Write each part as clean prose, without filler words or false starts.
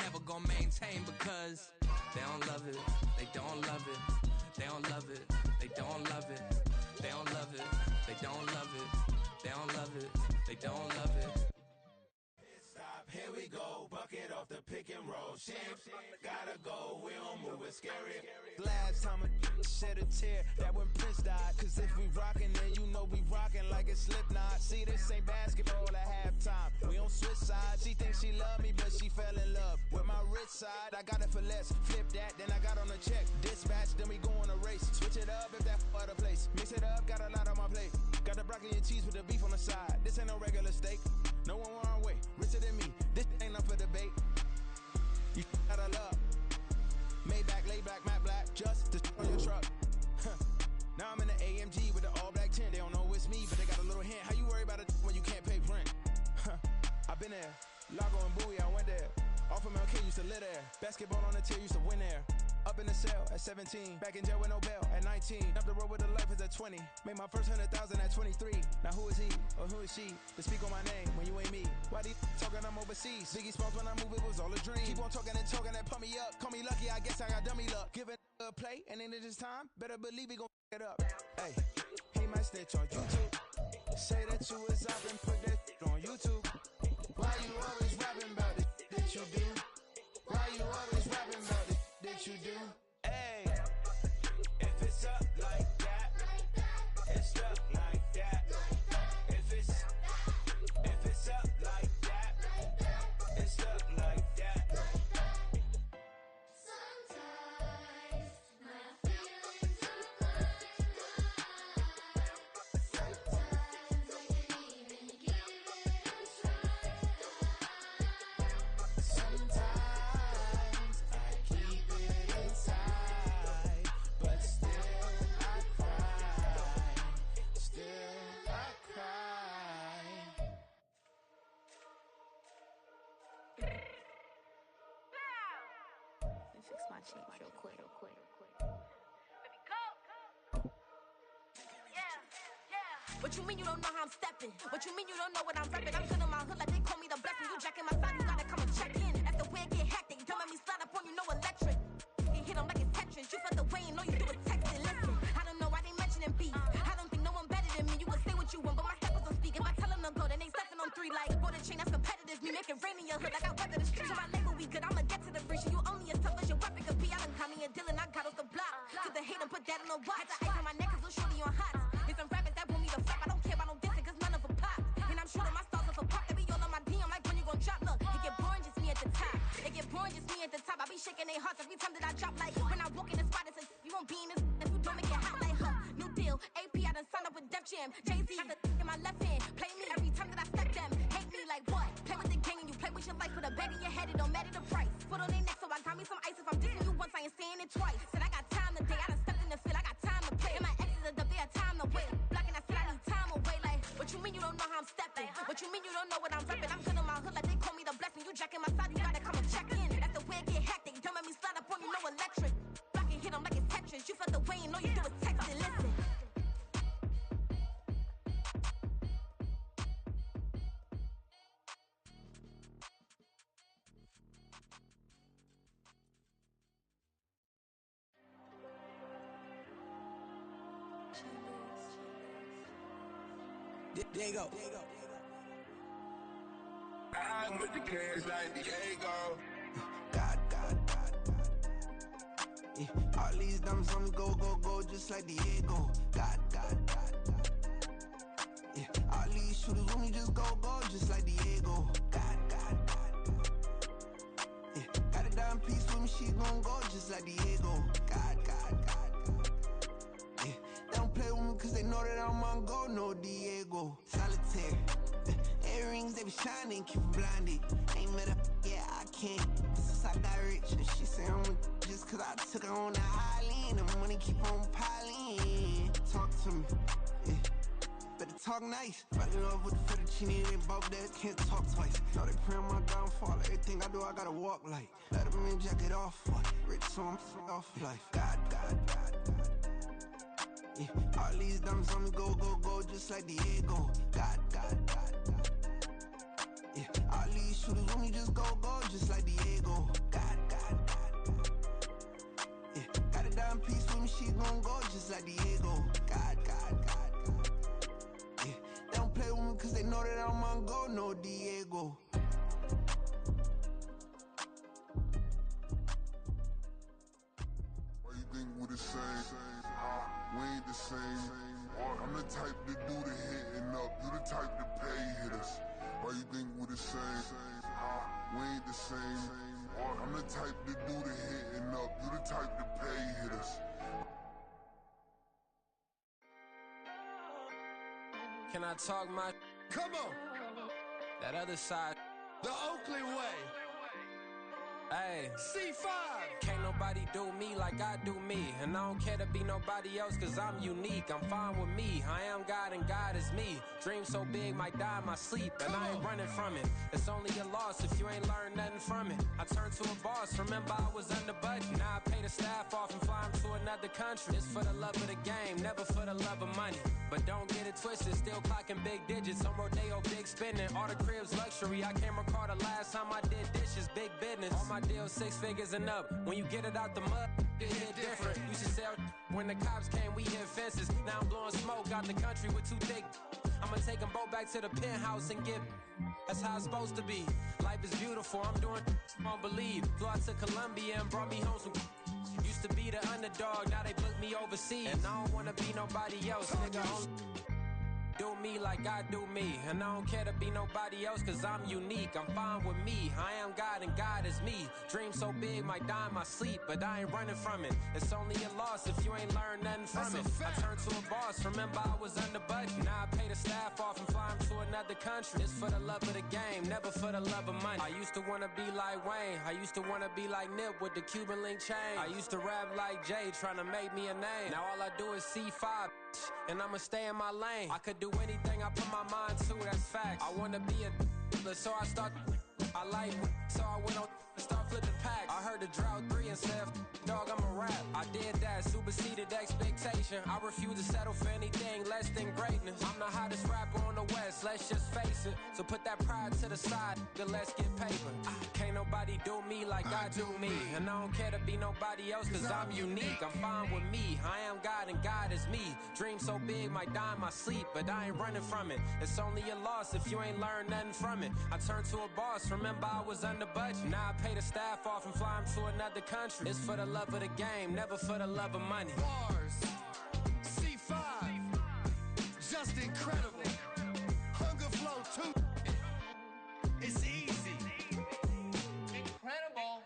never gonna maintain because they don't love it, they don't love it, they don't love it, they don't love it, they don't love it, they don't love it, they don't love it, they don't love it. Stop, here we go, bucket off the pick and roll. Shit, gotta go, we don't move, it's scary. Last time a shed a tear, that when Prince died. Cause if we rockin', then you know we rockin' like it's Slipknot. See, this ain't basketball at halftime, we on switch sides. She thinks she love me, but she fell in love with my rich side. I got it for less, flip that, then I got on a check. Dispatch, then we go on a race. Switch it up if that other place. Mix it up, got a lot on my plate. Got the broccoli and cheese with the beef on the side. This ain't no regular steak, no one wrong way. Richer than me, this ain't up for debate. You got a love. Maybach, laid back, matte black, just to on your truck. Now I'm in the AMG with the all black tint. They don't know it's me, but they got a little hint. How you worry about it when you can't pay rent? I've been there. Lago and Bowie, I went there. Off of MLK, used to live there. Basketball on the tier, used to win there. Up in the cell at 17. Back in jail with no bail at 19. Up the road with the life is at 20. Made my first 100,000 at 23. Now who is he or who is she to speak on my name when you ain't me? Why they talking I'm overseas? Biggie Smalls when I move, it was all a dream. Keep on talking and pump me up. Call me lucky, I guess I got dummy luck. Give it a play and then it's time. Better believe we gon' it up. Hey, he might snitch on YouTube. Say that you was up and put that on YouTube. Why you always rapping about it that you do? Why you always rapping about it that you do? Hey, if it's up like that, it's up like that. If it's up like that, it's up like that. Sometimes my feelings are blind. Sometimes I can't even give it a try. Sometimes I keep it inside, but still I cry. Still I cry. Let me fix my change real quick. What you mean you don't know how I'm stepping? What you mean you don't know what I'm repping? I'm good in my hood like they call me the blessing. You jacking my side, you gotta come and check in. That's the way it get hectic. Don't make me slide up on you, no electric. You hit them like it's Tetris. You felt the way and all you do is text it. Listen, I don't know why they mentioning beef. I don't think no one better than me. You can say what you want, but my steppers don't speak. If I tell them to go, then they stepping on 3 like golden chain. That's competitive. Me make it rain in your hood like I weather the streets. So my label we good. I'ma get to the breach. You only as tough as your weapon could be. I done Connie and Dylan. I got off the block. Cause the hate them put that on the watch. Had the ice on my neck cause little shorty on hot. There's some rappers that want me to flop. I don't care about no dissing cause none of them pop. And I'm shooting my stars off a pop. They be all on my DM like when you gon' drop. Look, it get boring just me at the top. It get boring just me at the top. I be shaking their hearts every time that I drop. Like when I walk in the spot, it says you won't be in this. If you don't make it hot like her. New deal. AP, I done signed up with Def Jam. Jay-Z got the in my left hand. Play me every time that I step them. Hate me like what? Play with the gang and you play with your life. Put a bag in your head, it don't matter the price. Foot on their neck, so I got me some ice. If I'm dissing you once, I ain't saying it twice. Said I got time today. I done stepped in the field. I got time to play. And my exes are up there, time to wait. Blocking, I said I need time away. Like, what you mean you don't know how I'm stepping? What you mean you don't know what I'm repping? I'm good in my hood like they call me the blessing. You jacking my side, you gotta come and check in. That's the way it get hectic. Don't make me slide up on you, no electric. Blocking, hit them like it's Tetris. You felt the way and all you do is text it. Listen. There you go. I'm with the kids like Diego. God. Yeah. All these diamonds on me go, just like Diego. God. Yeah. All these shooters with me just go, just like Diego. God. Yeah. Got a dime piece with me, she gon' go just like Diego. God. Yeah. They don't play with me cause they know that I'm on go, no Diego. Solitaire. Earrings, they be shining, keep it blinded. Ain't met up, yeah, I can't. Since I got rich, and she say I'm a, just cause I took her on the island. The money keep on piling. Talk to me, yeah. Better talk nice. Fucking up with the fettuccine, they both dead, can't talk twice. Know they pray on my downfall. Everything I do, I gotta walk like. Let them in, jack it off. Rich, so I'm off life. God. Yeah. All these diamonds on me go, just like Diego. God. Yeah. All these shooters with me just go, just like Diego. just like Diego. God. Yeah, they don't play with me cause they know that I'm on go, no Diego. Why you think we the same? We ain't the same. I'm the type to do the hitting up. You the type to pay hitters. Why you think we the same? We ain't the same. I'm the type to do the hitting up. You the type to pay hitters. Can I talk my? Come on, That other side. the Oakland way. Hey. C5. Can't nobody do me like I do me. And I don't care to be nobody else cause I'm unique. I'm fine with me. I am God and God is me. Dream so big might die in my sleep. And I ain't running from it. It's only a loss if you ain't learned nothing from it. I turned to a boss. Remember I was under budget. Now I pay the staff off and fly them to another country. It's for the love of the game, never for the love of money. But don't get it twisted, still clocking big digits. On Rodeo, big spending. All the cribs luxury. I can't recall the last time I did dishes. Big business. All my deals 6 figures and up. When you get it out the mud, it hit different. You should sell when the cops came, we hit fences. Now I'm blowing smoke out the country with too thick. I'ma take them both back to the penthouse and get. That's how it's supposed to be. Life is beautiful, I'm doing won't believe. Flew out to Colombia and brought me home some. Used to be the underdog, now they book me overseas. And I don't wanna be nobody else, nigga. Do me like I do me. And I don't care to be nobody else cause I'm unique. I'm fine with me. I am God and God is me. Dream so big might die in my sleep. But I ain't running from it. It's only a loss if you ain't learned nothing from it. I turned to a boss. Remember I was under budget. Now I pay the staff off and fly them to another country. It's for the love of the game, never for the love of money. I used to wanna be like Wayne. I used to wanna be like Nip with the Cuban link chain. I used to rap like Jay trying to make me a name. Now all I do is C5 and I'ma stay in my lane. I could do anything I put my mind to, that's facts. I wanna be a so I start. I like so I went on and start flipping packs. I heard the drought 3 and said, dog, I'm a rap. I did that, superseded expectation. I refuse to settle for anything less than greatness. I'm the hottest rapper on the West, let's just face it. So put that pride to the side, then let's get paper. Can't nobody do me like I do me. And I don't care to be nobody else cause I'm unique. I'm fine with me, I am God and God is me. Dream so big might die in my sleep, but I ain't running from it. It's only a loss if you ain't learned nothing from it. I turned to a boss, remember I was under budget. Now I pay the staff off and fly them to another country. It's for the love of the game, never for the love of money. Bars. C5. Just incredible. Hunger flow too. It's easy. Incredible.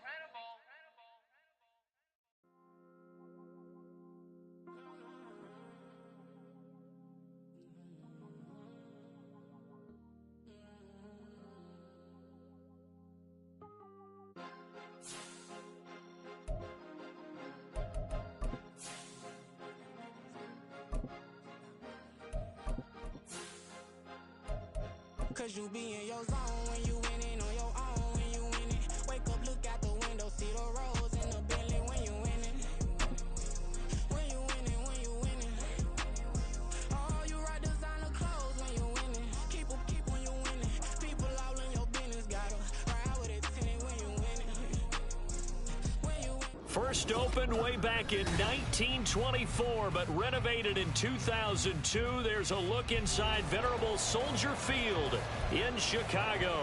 Cause you be in your zone when you winning on your own when you winning. Wake up, look out the window, see the rose in the Bentley when you winning. When you winning, when you winning. Oh, you ride designer clothes when you winning. Keep when you winning. People all in your business, gotta ride with it tinted when you winning. When you winning. First opened way back in 1924, but renovated in 2002. There's a look inside venerable Soldier Field in Chicago.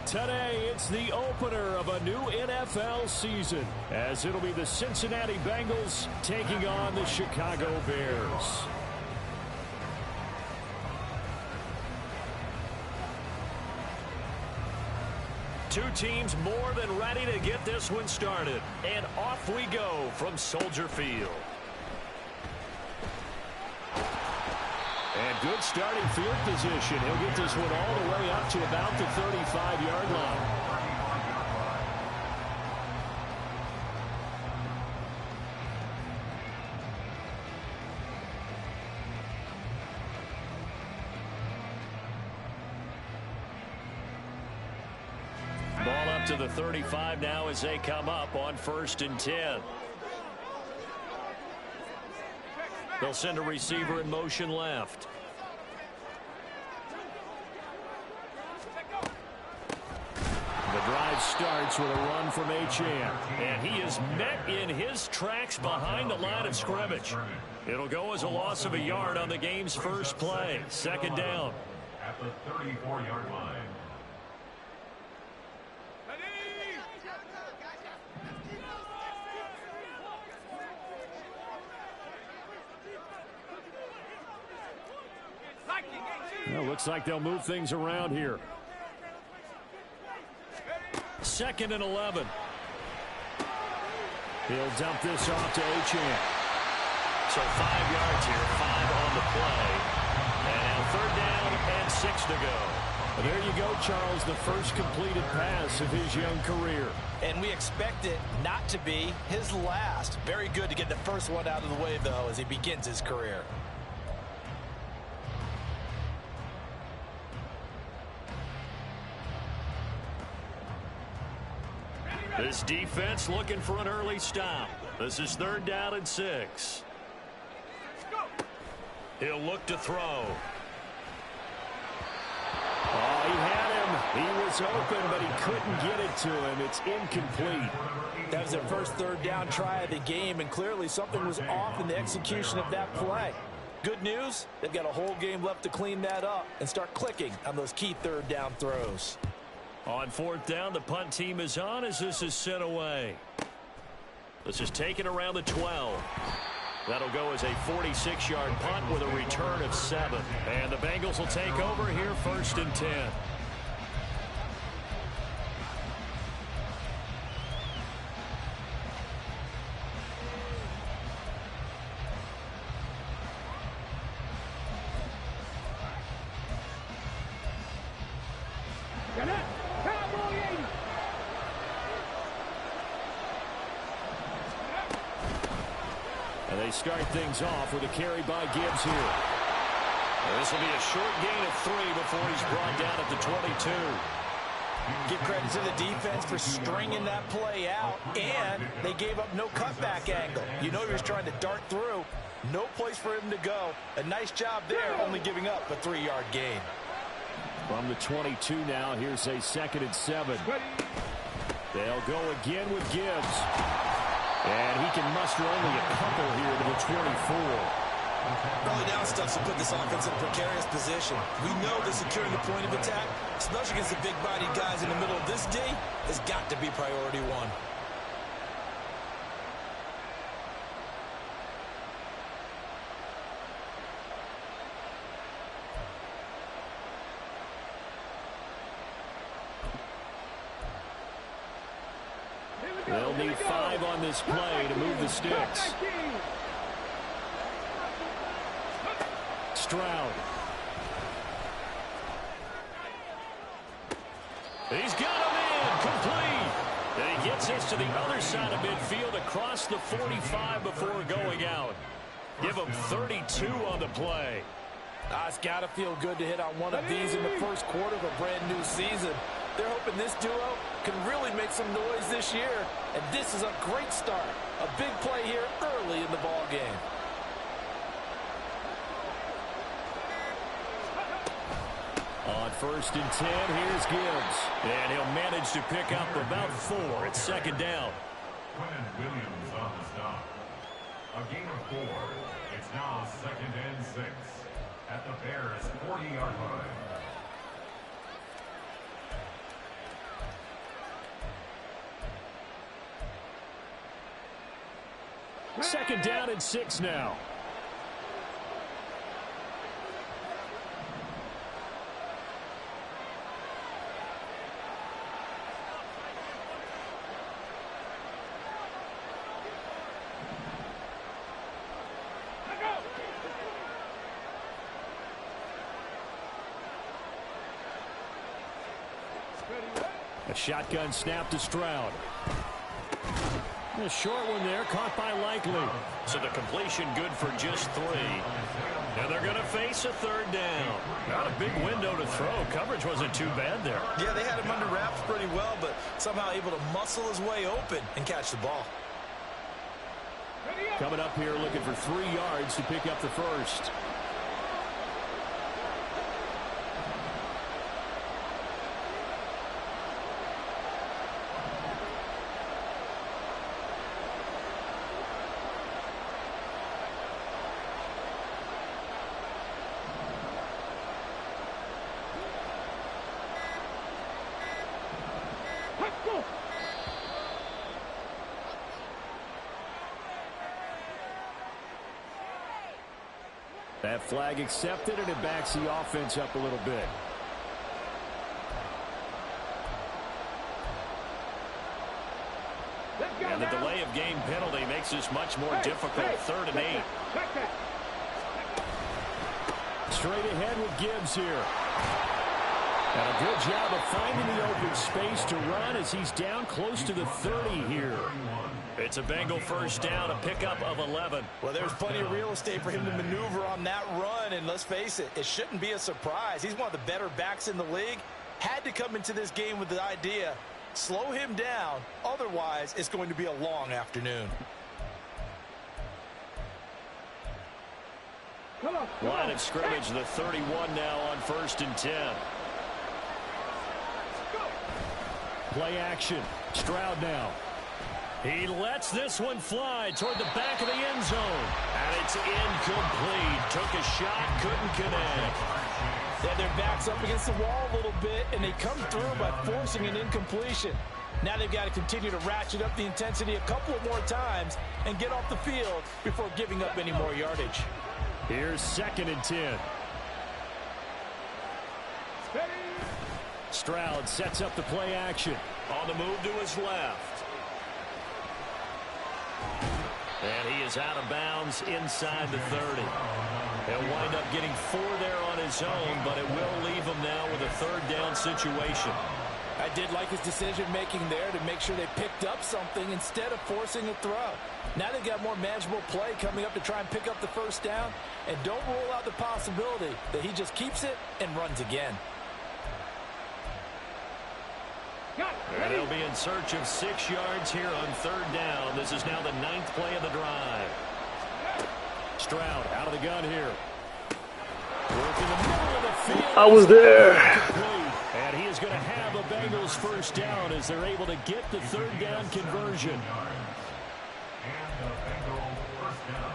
Today, it's the opener of a new NFL season, as it'll be the Cincinnati Bengals taking on the Chicago Bears. Two teams more than ready to get this one started. And off we go from Soldier Field. And good starting field position. He'll get this one all the way up to about the 35-yard line. Ball up to the 35 now as they come up on 1st and 10. They'll send a receiver in motion left. The drive starts with a run from Achane. And he is met in his tracks behind the line of scrimmage. It'll go as a loss of a yard on the game's first play. Second down. At the 34-yard line. Well, looks like they'll move things around here. Second and 11. He'll dump this off to Achane. So 5 yards here, 5 on the play. And now third down and 6 to go. Well, there you go, Charles, the first completed pass of his young career. And we expect it not to be his last. Very good to get the first one out of the way, though, as he begins his career. This defense looking for an early stop. This is third down and 6. He'll look to throw. Oh, he had him. He was open, but he couldn't get it to him. It's incomplete. That was their first third down try of the game, and clearly something was off in the execution of that play. Good news, they've got a whole game left to clean that up and start clicking on those key third down throws. On fourth down, the punt team is on as this is sent away. This is taken around the 12. That'll go as a 46-yard punt with a return of 7. And the Bengals will take over here first and 10. And they start things off with a carry by Gibbs here. This will be a short gain of 3 before he's brought down at the 22. Give credit to the defense for stringing that play out, and they gave up no cutback angle. You know he was trying to dart through. No place for him to go. A nice job there, only giving up a 3-yard gain. From the 22 now, here's a 2nd and 7. They'll go again with Gibbs. And he can muster only a couple here to the 24. Early down stuff to put this offense in a precarious position. We know that securing the point of attack, especially against the big-bodied guys in the middle of this D, has got to be priority 1. They'll need 5 on this play to move the sticks. Stroud. He's got him in. Complete. And he gets us to the other side of midfield across the 45 before going out. Give him 32 on the play. It's got to feel good to hit on one of these in the first quarter of a brand-new season. They're hoping this duo can really make some noise this year, and this is a great start. A big play here early in the ball game. On 1st and 10, here's Gibbs. And he'll manage to pick up about 4 at 2nd down. Quentin Williams on the stop. A gain of 4. It's now 2nd and 6 at the Bears' 40-yard line. Second down and 6 now. A shotgun snap to Stroud. A short one there, caught by Likely. So the completion good for just 3. And they're going to face a 3rd down. Not a big window to throw. Coverage wasn't too bad there. Yeah, they had him under wraps pretty well, but somehow able to muscle his way open and catch the ball. Coming up here looking for 3 yards to pick up the first. That flag accepted, and it backs the offense up a little bit. And the delay of game penalty makes this much more difficult. 3rd and 8. Straight ahead with Gibbs here. And a good job of finding the open space to run as he's down close to the 30 here. It's a Bengal first down, a pickup of 11. Well, there's plenty of real estate for him to maneuver on that run, and let's face it, it shouldn't be a surprise. He's one of the better backs in the league. Had to come into this game with the idea, slow him down, otherwise it's going to be a long afternoon. Line of scrimmage, the 31 now on 1st and 10. Play action. Stroud now. He lets this one fly toward the back of the end zone. And it's incomplete. Took a shot, couldn't connect. Yeah, their back's up against the wall a little bit, and they come through by forcing an incompletion. Now they've got to continue to ratchet up the intensity a couple of more times and get off the field before giving up any more yardage. Here's 2nd and 10. Stroud sets up the play action. On the move to his left. And he is out of bounds inside the 30. He'll wind up getting 4 there on his own, but it will leave him now with a 3rd down situation. I did like his decision-making there to make sure they picked up something instead of forcing a throw. Now they've got more manageable play coming up to try and pick up the 1st down, and don't rule out the possibility that he just keeps it and runs again. And they'll be in search of 6 yards here on 3rd down. This is now the 9th play of the drive. Stroud out of the gun here. Work in the middle of the field. I was there. And he is going to have a Bengals 1st down as they're able to get the 3rd down conversion. And the Bengal 1st down.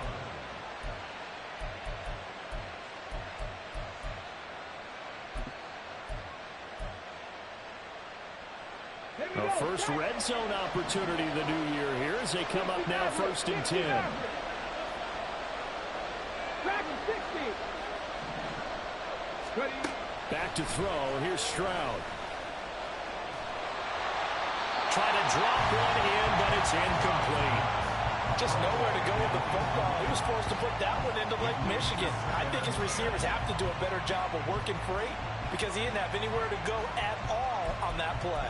A first red zone opportunity the new year here as they come up now 1st and 10. Back to throw. Here's Stroud. Trying to drop one in, but it's incomplete. Just nowhere to go with the football. He was forced to put that one into Lake Michigan. I think his receivers have to do a better job of working free because he didn't have anywhere to go at all on that play.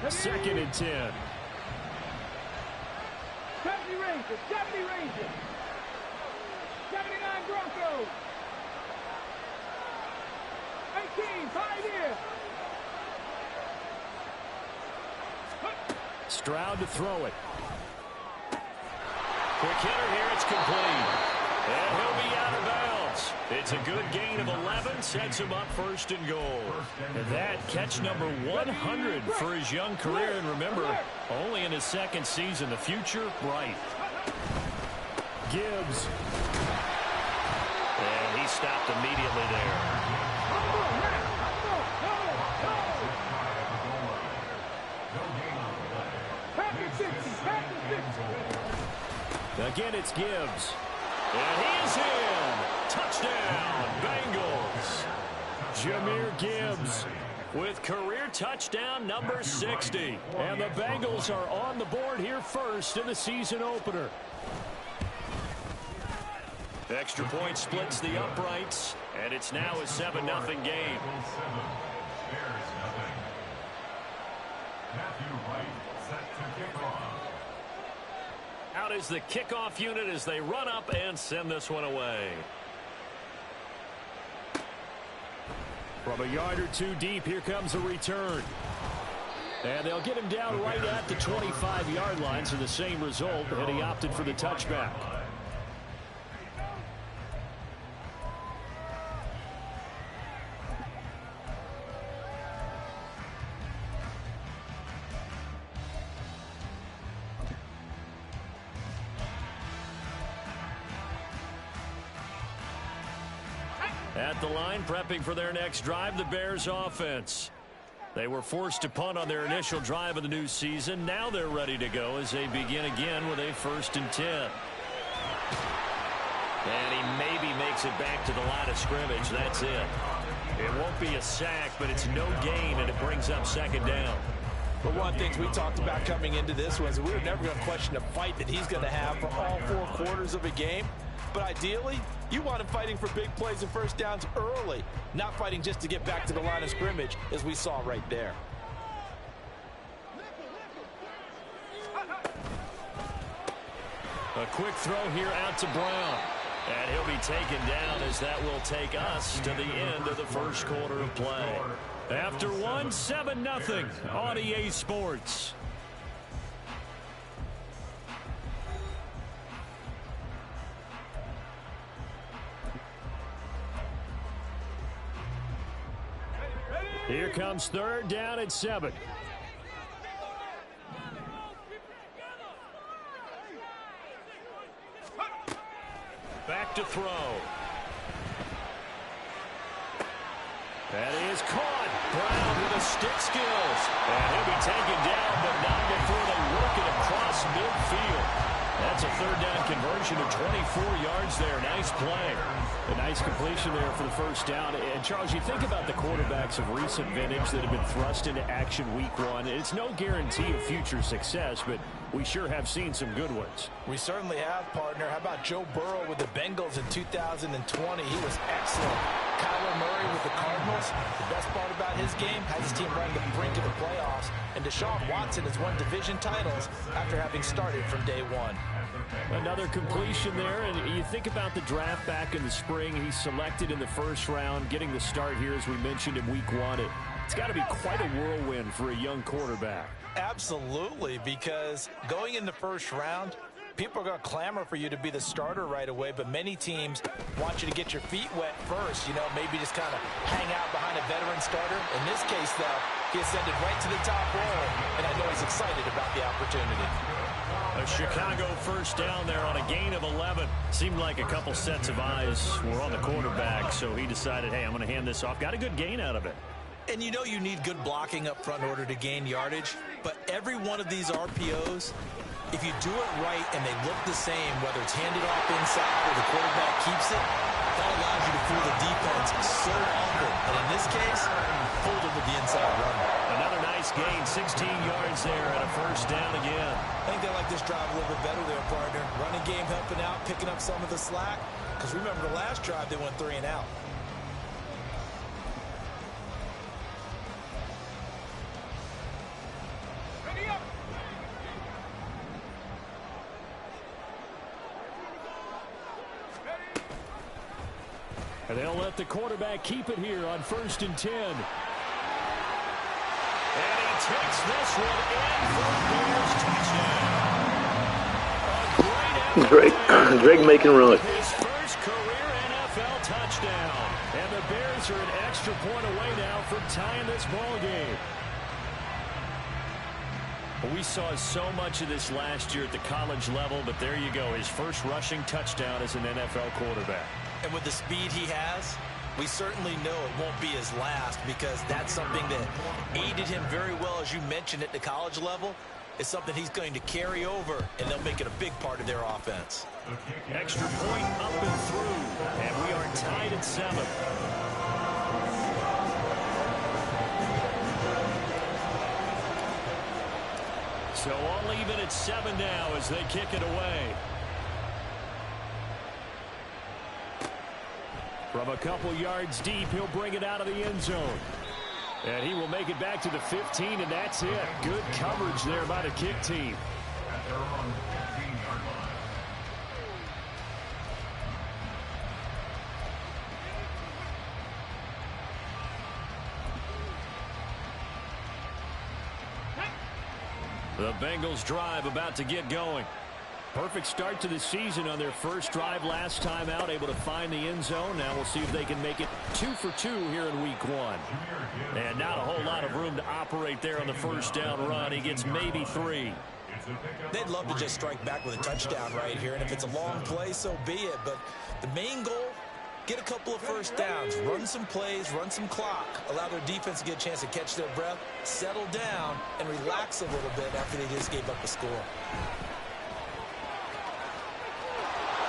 2nd and 10. 70 Rangers, 70 Rangers, 79 Broncos, 18 Pioneers. Stroud to throw it. Quick hitter here, it's complete. And he'll be out of bounds. It's a good gain of 11, sets him up 1st and goal. And that catch number 100 for his young career. And remember, only in his 2nd season, the future bright. Gibbs. And he stopped immediately there. Again, it's Gibbs. And he is in. Touchdown, Bengals. Jahmyr Gibbs with career touchdown number 60. And the Bengals are on the board here first in the season opener. Extra point splits the uprights, and it's now a 7-0 game. Out is the kickoff unit as they run up and send this one away. From a yard or two deep, here comes a return. And they'll get him down right at the 25-yard line, so the same result, and he opted for the touchback. At the line, prepping for their next drive, the Bears offense. They were forced to punt on their initial drive of the new season. Now they're ready to go as they begin again with a 1st and 10. And he maybe makes it back to the line of scrimmage. That's it. It won't be a sack, but it's no gain, and it brings up 2nd down. But one of the things we talked about coming into this was we were never going to question the fight that he's going to have for all 4 quarters of a game. But ideally, you want him fighting for big plays and 1st downs early, not fighting just to get back to the line of scrimmage, as we saw right there. A quick throw here out to Brown. And he'll be taken down as that will take us to the end of the 1st quarter of play. After 1, 7-0 on EA Sports. Here comes 3rd down at 7. Back to throw. That is caught. Brown with the stick skills. And he'll be taken down, but not before they work it across midfield. That's a 3rd down conversion of 24 yards there. Nice play. A nice completion there for the 1st down. And, Charles, you think about the quarterbacks of recent vintage that have been thrust into action week 1. It's no guarantee of future success, but we sure have seen some good ones. We certainly have, partner. How about Joe Burrow with the Bengals in 2020? He was excellent. Kyler Murray with the Cardinals. The best part about his game, has his team run the brink of the playoffs. And Deshaun Watson has won division titles after having started from day 1. Another completion there, and you think about the draft back in the spring. He's selected in the 1st round, getting the start here, as we mentioned, in week 1. It's got to be quite a whirlwind for a young quarterback. Absolutely, because going in the 1st round, people are going to clamor for you to be the starter right away, but many teams want you to get your feet wet first, maybe just kind of hang out behind a veteran starter. In this case, though, he ascended right to the top role, and I know he's excited about the opportunity. A Chicago 1st down there on a gain of 11. Seemed like a couple sets of eyes were on the quarterback, so he decided, hey, I'm going to hand this off. Got a good gain out of it. And you need good blocking up front in order to gain yardage, but every one of these RPOs, if you do it right and they look the same, whether it's handed off inside or the quarterback keeps it, that allows you to fool the defense so often. And in this case, fooled them with the inside run. Another nice gain, 16 yards there and a 1st down again. I think they like this drive a little bit better there, partner. Running game helping out, picking up some of the slack. Because remember, the last drive they went 3 and out. And they'll let the quarterback keep it here on 1st and 10. And he takes this one in for Bears touchdown. Drake making a run. His 1st career NFL touchdown. And the Bears are an extra point away now from tying this ball game. We saw so much of this last year at the college level, but there you go. His 1st rushing touchdown as an NFL quarterback. And with the speed he has, we certainly know it won't be his last, because that's something that aided him very well, as you mentioned, at the college level. It's something he's going to carry over, and they'll make it a big part of their offense. Extra point up and through, and we are tied at 7. So all even at 7 now as they kick it away. From a couple yards deep, he'll bring it out of the end zone. And he will make it back to the 15, and that's it. Good coverage there by the kick team. The Bengals drive about to get going. Perfect start to the season on their 1st drive last time out, able to find the end zone. Now we'll see if they can make it 2 for 2 here in week 1. And not a whole lot of room to operate there on the 1st down run. He gets maybe 3. They'd love to just strike back with a touchdown right here, and if it's a long play, so be it. But the main goal get a couple of first downs, run some plays, run some clock, allow their defense to get a chance to catch their breath, settle down, and relax a little bit after they just gave up a score.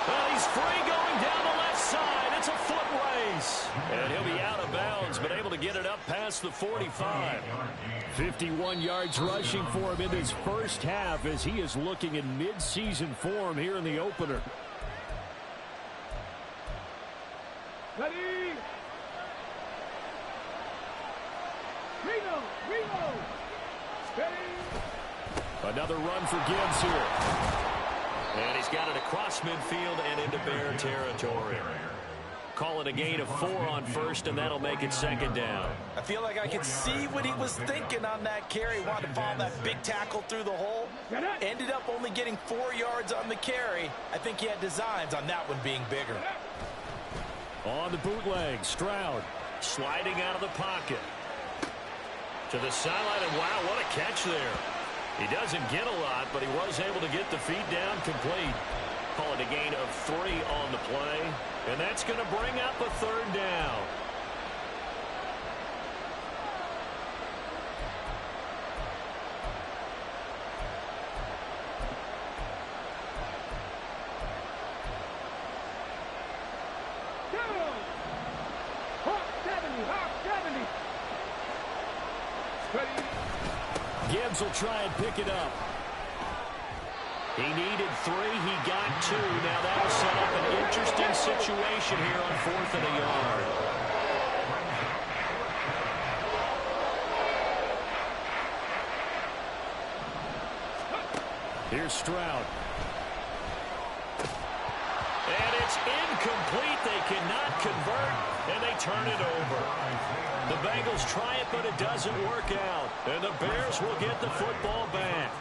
Well, he's free going down the left side. It's a foot race. And he'll be out of bounds, but able to get it up past the 45. 51 yards rushing for him in this first half as he is looking in mid-season form here in the opener. Ready? Reno! Ready? Another run for Gibbs here. And he's got it across midfield and into Bear territory. Call it a gain of 4 on first, and that'll make it second down. I feel like I could see what he was thinking on that carry. Wanted to follow that big tackle through the hole. Ended up only getting 4 yards on the carry. I think he had designs on that one being bigger. On the bootleg, Stroud sliding out of the pocket. To the sideline, and wow, what a catch there. He doesn't get a lot, but he was able to get the feet down complete. Call it a gain of 3 on the play, and that's going to bring up a third down. Gibbs will try and pick it up. He needed 3. He got 2. Now that'll set up an interesting situation here on 4th and a yard. Here's Stroud. And it's incomplete. They cannot convert, and they turn it over. The Bengals try it, but it doesn't work out. And the Bears will get the football back.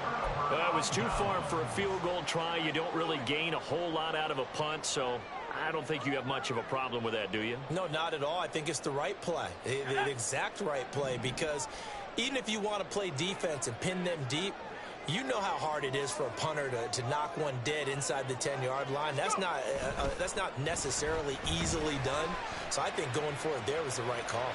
It was too far for a field goal try. You don't really gain a whole lot out of a punt, so I don't think you have much of a problem with that, do you? No, not at all. I think it's the right play, the exact right play, because even if you want to play defense and pin them deep, you know how hard it is for a punter to knock one dead inside the 10-yard line. That's not necessarily easily done. So I think going for it there was the right call.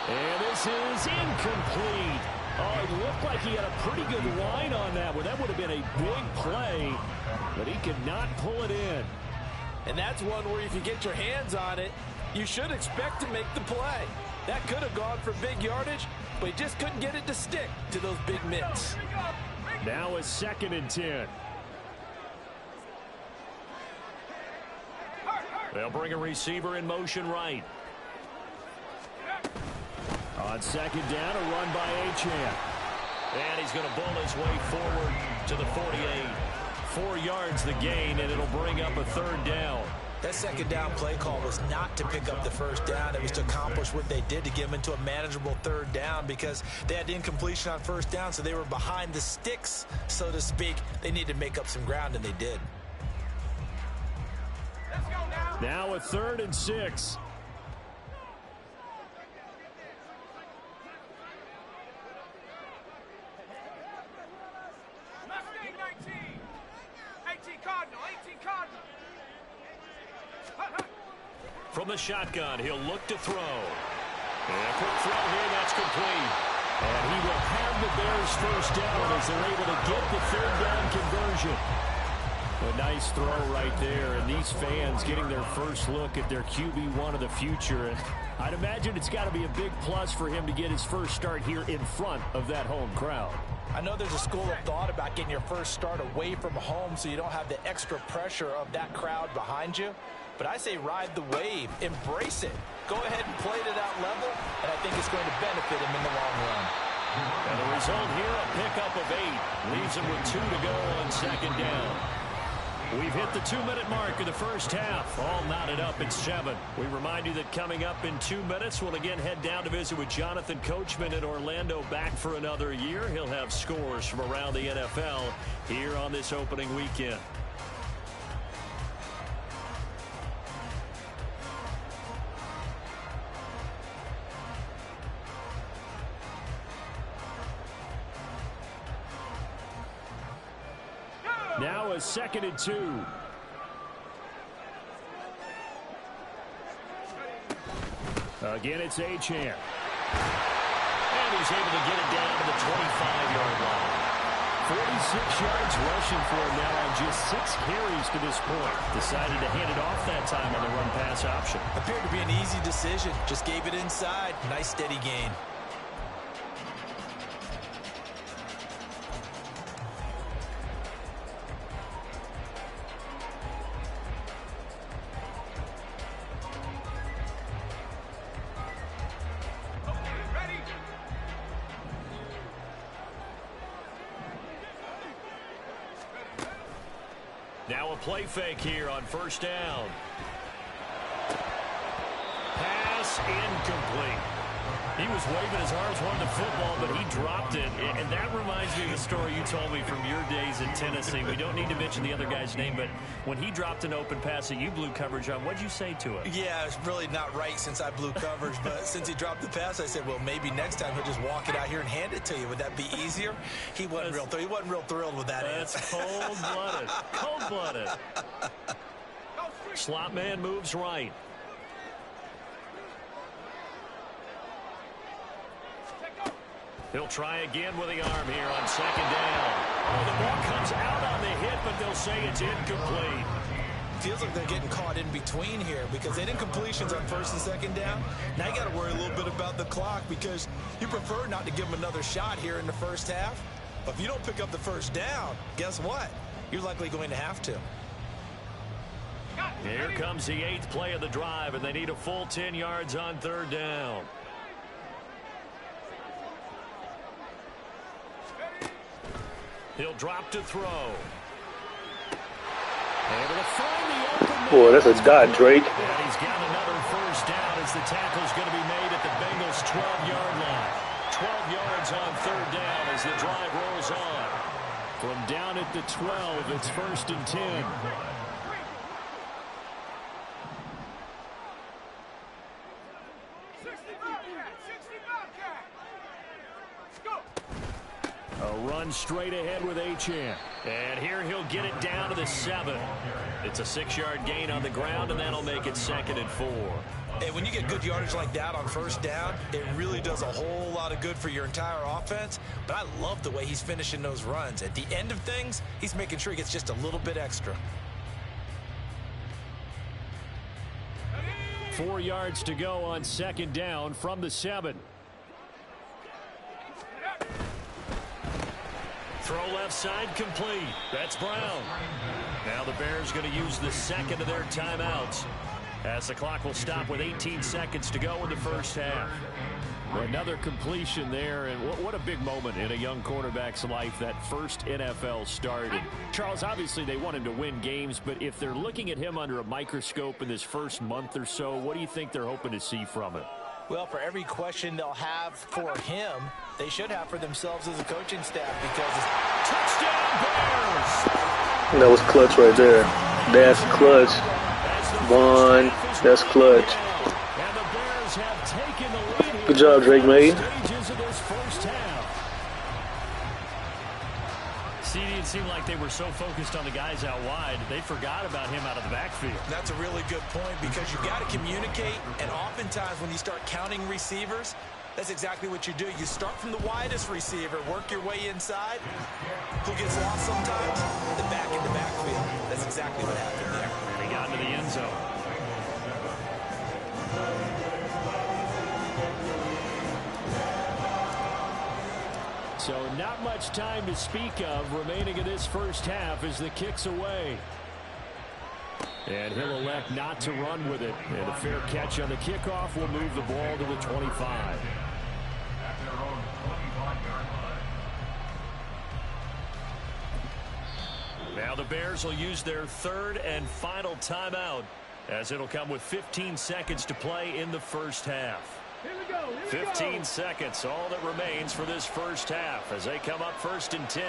And this is incomplete. Oh, it looked like he had a pretty good line on that one. That would have been a big play, but he could not pull it in. And that's one where if you get your hands on it, you should expect to make the play. That could have gone for big yardage, but he just couldn't get it to stick to those big mitts. Now a 2nd and 10. They'll bring a receiver in motion right. On 2nd down, a run by Achane. And he's going to bull his way forward to the 48. 4 yards the gain, and it'll bring up a 3rd down. That 2nd down play call was not to pick up the 1st down. It was to accomplish what they did, to get them into a manageable 3rd down, because they had incompletion on 1st down, so they were behind the sticks, so to speak. They needed to make up some ground, and they did. Now a 3rd and 6. From the shotgun, he'll look to throw. And a quick throw here, that's complete. And he will have the Bears 1st down as they're able to get the 3rd down conversion. A nice throw right there, and these fans getting their first look at their QB1 of the future. And I'd imagine it's got to be a big plus for him to get his first start here in front of that home crowd. I know there's a school of thought about getting your first start away from home so you don't have the extra pressure of that crowd behind you. But I say ride the wave, embrace it. Go ahead and play to that level, and I think it's going to benefit him in the long run. And the result here, a pickup of 8. Leaves him with 2 to go on 2nd down. We've hit the 2-minute mark of the first half. All knotted up at 7. We remind you that coming up in 2 minutes, we'll again head down to visit with Jonathan Coachman in Orlando, back for another year. He'll have scores from around the NFL here on this opening weekend. Now a 2nd and 2. Again, it's Achane. And he's able to get it down to the 25-yard line. 46 yards rushing for him now on just 6 carries to this point. Decided to hand it off that time on the run-pass option. Appeared to be an easy decision. Just gave it inside. Nice, steady gain. Now a play fake here on first down. Pass incomplete. He was waving his arms, wanting the football, but he dropped it. And that reminds me of the story you told me from your days in Tennessee. We don't need to mention the other guy's name, but when he dropped an open pass that you blew coverage on, what'd you say to him? Yeah, it's really not right since I blew coverage, but since he dropped the pass, I said, well, maybe next time he'll just walk it out here and hand it to you. Would that be easier? He wasn't real thrilled with that answer. That's cold-blooded. Cold-blooded. Slot man moves right. He'll try again with the arm here on second down. Oh, the ball comes out on the hit, but they'll say it's incomplete. Feels like they're getting caught in between here because they did completions on first and second down. Now you got to worry a little bit about the clock because you prefer not to give them another shot here in the first half. But if you don't pick up the first down, guess what? You're likely going to have to. Here comes the 8th play of the drive, and they need a full 10 yards on third down. He'll drop to throw. Able to find the open man. Boy, that's a dot, Drake. And he's got another first down as the tackle's going to be made at the Bengals' 12-yard line. 12 yards on third down as the drive rolls on. From down at the 12, it's 1st and 10. A run straight ahead with Achane. And here he'll get it down to the 7. It's a 6-yard gain on the ground, and that'll make it 2nd and 4. And when you get good yardage like that on first down, it really does a whole lot of good for your entire offense. But I love the way he's finishing those runs. At the end of things, he's making sure he gets just a little bit extra. 4 yards to go on second down from the 7. Throw left side complete. That's Brown. Now the Bears going to use the second of their timeouts as the clock will stop with 18 seconds to go in the first half. Another completion there, and what a big moment in a young quarterback's life, that first NFL start. And Charles, obviously they want him to win games, but if they're looking at him under a microscope in this first month or so, what do you think they're hoping to see from him? Well, for every question they'll have for him, they should have for themselves as a coaching staff because it's touchdown Bears! That was clutch right there. That's clutch. One, that's clutch. And the Bears have taken the lead. Good job, Drake, mate. Stages of this first half. See, it seemed like they were so focused on the guys out wide, they forgot about him out of the backfield. That's a really good point because you've got to communicate, and oftentimes when you start counting receivers, that's exactly what you do. You start from the widest receiver, work your way inside. Who gets lost sometimes? The back in the backfield. That's exactly what happened there. And he got into the end zone. So not much time to speak of remaining in this first half as the kick's away. And he'll elect not to run with it. And a fair catch on the kickoff will move the ball to the 25. Now the Bears will use their third and final timeout as it'll come with 15 seconds to play in the first half. 15 seconds, all that remains for this first half as they come up 1st and 10.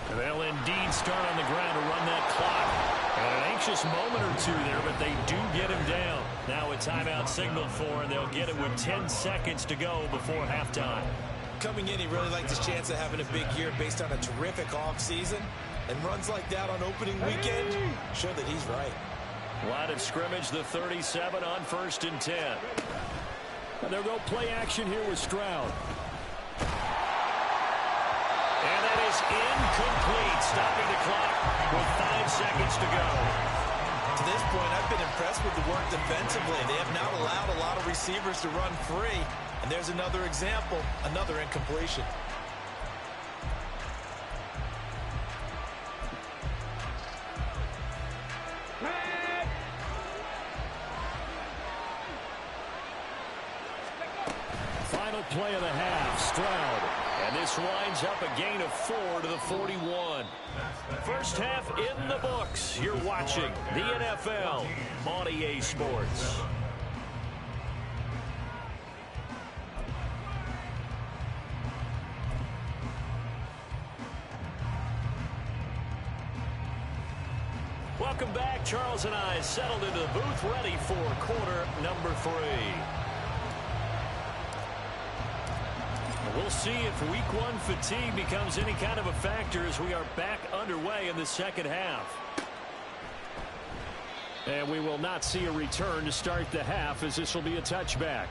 And they'll indeed start on the ground to run that clock. And an anxious moment or two there, but they do get him down. Now a timeout signaled for, and they'll get it with 10 seconds to go before halftime. Coming in, he really liked his chance of having a big year based on a terrific offseason. And runs like that on opening weekend show that he's right. Line of scrimmage, the 37 on 1st and 10. And they'll go play action here with Stroud. And that is incomplete, stopping the clock with 5 seconds to go. To this point, I've been impressed with the work defensively. They have not allowed a lot of receivers to run free. And there's another example, another incompletion. Final play of the half, Stroud. And this winds up a gain of 4 to the 41. First half in the books. You're watching the NFL on EA Sports. Welcome back. Charles and I settled into the booth, ready for quarter number 3. We'll see if week 1 fatigue becomes any kind of a factor as we are back underway in the second half. And we will not see a return to start the half, as this will be a touchback.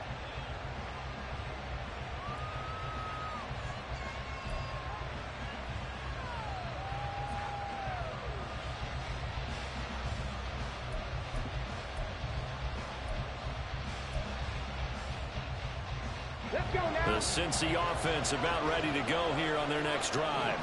The Cincy offense about ready to go here on their next drive.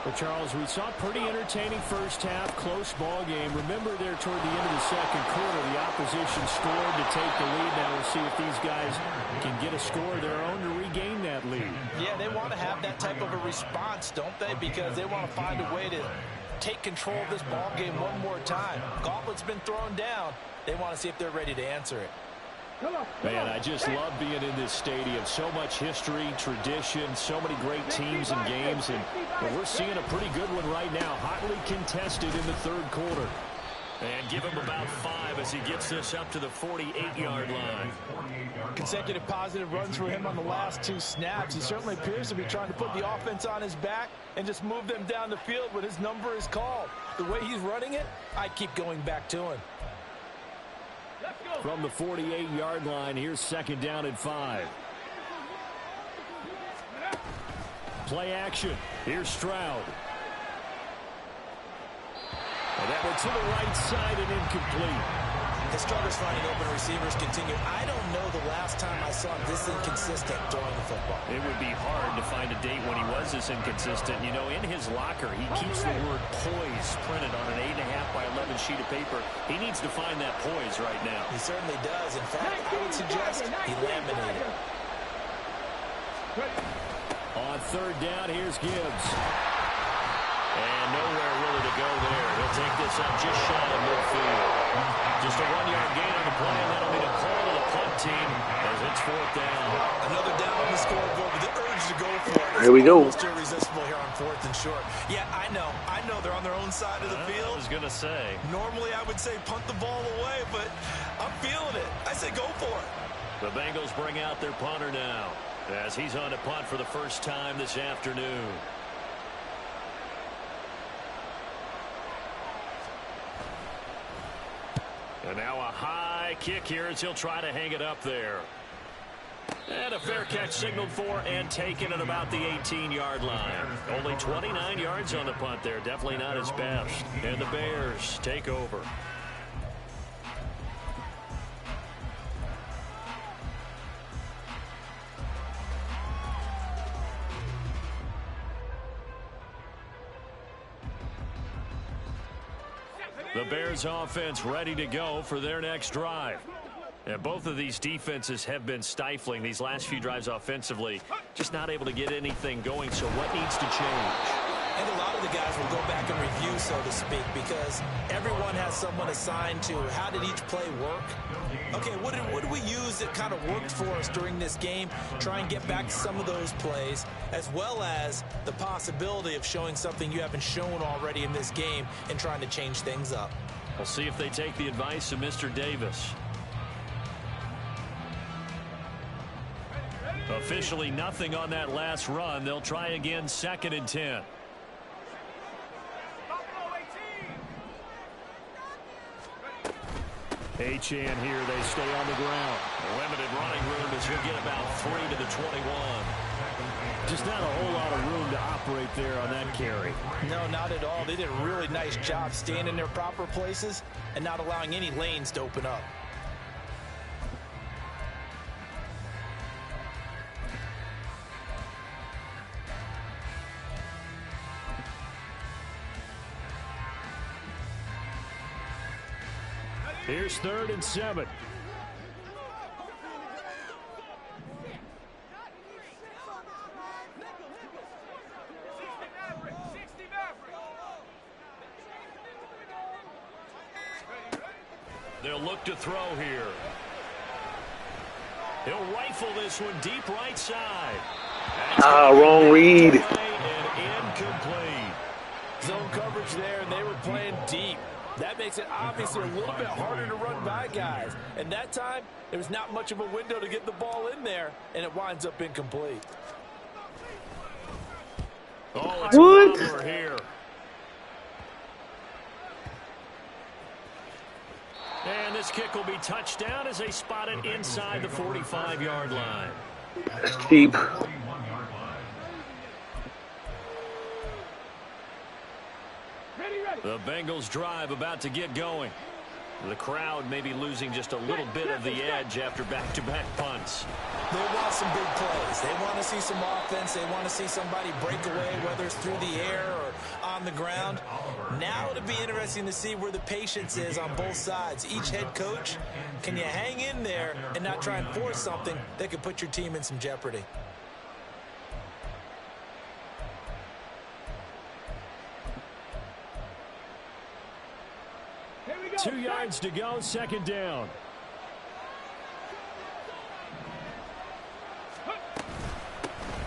Well, Charles, we saw a pretty entertaining first half, close ball game. Remember there toward the end of the second quarter, the opposition scored to take the lead. Now we'll see if these guys can get a score of their own to regain that lead. Yeah, they want to have that type of a response, don't they? Because they want to find a way to take control of this ball game one more time. Gauntlet's been thrown down. They want to see if they're ready to answer it. Man, I just love being in this stadium. So much history, tradition, so many great teams and games. And we're seeing a pretty good one right now. Hotly contested in the third quarter. And give him about 5 as he gets this up to the 48-yard line. Consecutive positive runs for him on the last 2 snaps. He certainly appears to be trying to put the offense on his back and just move them down the field when his number is called. The way he's running it, I keep going back to him. From the 48-yard line, here's 2nd down and 5. Play action. Here's Stroud. And that one to the right side and incomplete. His struggles finding open receivers continue. I don't know the last time I saw him this inconsistent throwing the football. It would be hard to find a date when he was this inconsistent. You know, in his locker, he keeps the word poise printed on an 8.5 by 11 sheet of paper. He needs to find that poise right now. He certainly does. In fact, I would suggest he laminated. On 3rd down, here's Gibbs. And nowhere really to go there. He'll take this up just shy of midfield. Just a 1-yard gain on the play, and that'll be the call to the punt team as it's 4th down. Another down on the scoreboard with the urge to go for it. Here we go. Almost irresistible here on 4th and short. Yeah, I know they're on their own side of the field. I was going to say. Normally I would say punt the ball away, but I'm feeling it. I say go for it. The Bengals bring out their punter now as he's on to punt for the first time this afternoon. And now a high kick here as he'll try to hang it up there. And a fair catch signaled for and taken at about the 18-yard line. Only 29 yards on the punt there. Definitely not his best. And the Bears take over. The Bears offense ready to go for their next drive. And both of these defenses have been stifling these last few drives offensively. Just not able to get anything going, so what needs to change? And a lot of the guys will go back and review, so to speak, because everyone has someone assigned to how did each play work. Okay, what did we use that kind of worked for us during this game? Try and get back to some of those plays, as well as the possibility of showing something you haven't shown already in this game and trying to change things up. We'll see if they take the advice of Mr. Davis. Officially nothing on that last run. They'll try again, 2nd and 10. Achane here. They stay on the ground. Limited running room as he'll get about 3 to the 21. Just not a whole lot of room to operate there on that carry. No, not at all. They did a really nice job staying in their proper places and not allowing any lanes to open up. Here's 3rd and 7. They'll look to throw here. He'll rifle this one deep right side. Wrong read. And incomplete. Zone coverage there, and they were playing deep. That makes it obviously a little bit harder to run by guys. And that time, there was not much of a window to get the ball in there, and it winds up incomplete. Oh, it's a wobbler here. And this kick will be touched down as they spot it inside the 45-yard line. That's cheap. The Bengals drive about to get going. The crowd may be losing just a little bit of the edge after back-to-back punts. They want some big plays. They want to see some offense. They want to see somebody break away, whether it's through the air or on the ground. Now it'll be interesting to see where the patience is on both sides. Each head coach, can you hang in there and not try and force something that could put your team in some jeopardy? Here we go. 2 yards to go, 2nd down.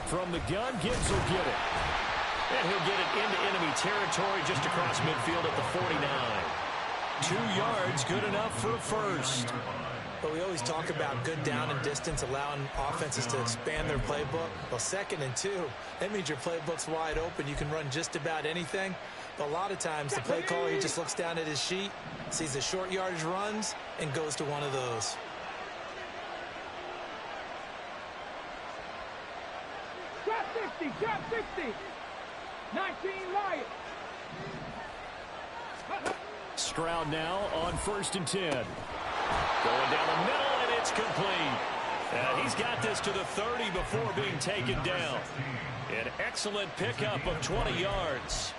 From the gun, Gibbs will get it. And he'll get it into enemy territory just across midfield at the 49. 2 yards, good enough for a first. But we always talk about good down and distance, allowing offenses to expand their playbook. Well, 2nd and 2, that means your playbook's wide open. You can run just about anything. But a lot of times, the play caller, he just looks down at his sheet, sees the short yardage runs, and goes to one of those. Trap 60, trap 60. 19 Riot. Stroud now on 1st and 10. Going down the middle, and it's complete. He's got this to the 30 before being taken down. An excellent pickup of 20 yards.